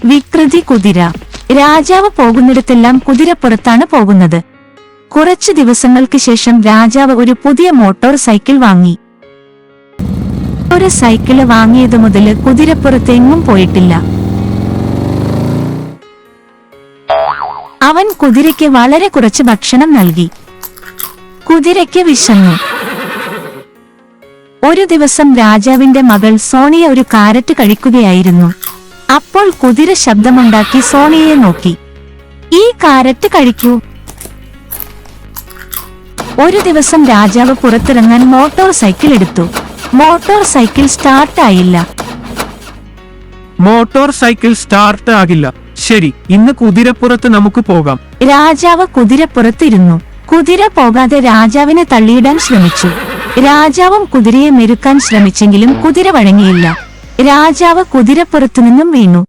വികൃതി കുതിര. രാജാവ് പോകുന്നിടത്തെല്ലാം കുതിരപ്പുറത്താണ് പോകുന്നത്. കുറച്ചു ദിവസങ്ങൾക്ക് ശേഷം രാജാവ് ഒരു പുതിയ മോട്ടോർ സൈക്കിൾ വാങ്ങി. ഒരു സൈക്കിള് വാങ്ങിയതു മുതൽ കുതിരപ്പുറത്തെങ്ങും പോയിട്ടില്ല. അവൻ കുതിരയ്ക്ക് വളരെ കുറച്ച് ഭക്ഷണം നൽകി. കുതിരയ്ക്ക് വിശന്നു. ഒരു ദിവസം രാജാവിന്റെ മകൾ സോണിയ ഒരു കാരറ്റ് കഴിക്കുകയായിരുന്നു. അപ്പോൾ കുതിര ശബ്ദമുണ്ടാക്കി സോണിയയെ നോക്കി. ഈ കാരറ്റ് കഴിക്കൂ. ഒരു ദിവസം രാജാവ് പുറത്തിറങ്ങാൻ മോട്ടോർ സൈക്കിൾ എടുത്തു. മോട്ടോർ സൈക്കിൾ സ്റ്റാർട്ട് ആയില്ല. മോട്ടോർ സൈക്കിൾ സ്റ്റാർട്ട് ആകില്ല. ശരി, ഇന്ന് കുതിരപ്പുറത്ത് നമുക്ക് പോകാം. രാജാവ് കുതിരപ്പുറത്തിരുന്നു. കുതിര പോകാതെ രാജാവിനെ തള്ളിയിടാൻ ശ്രമിച്ചു. രാജാവും കുതിരയെ മെരുക്കാൻ ശ്രമിച്ചെങ്കിലും കുതിര വഴങ്ങിയില്ല. രാജാവ് കുതിരപ്പുറത്തു നിന്നും വീണു.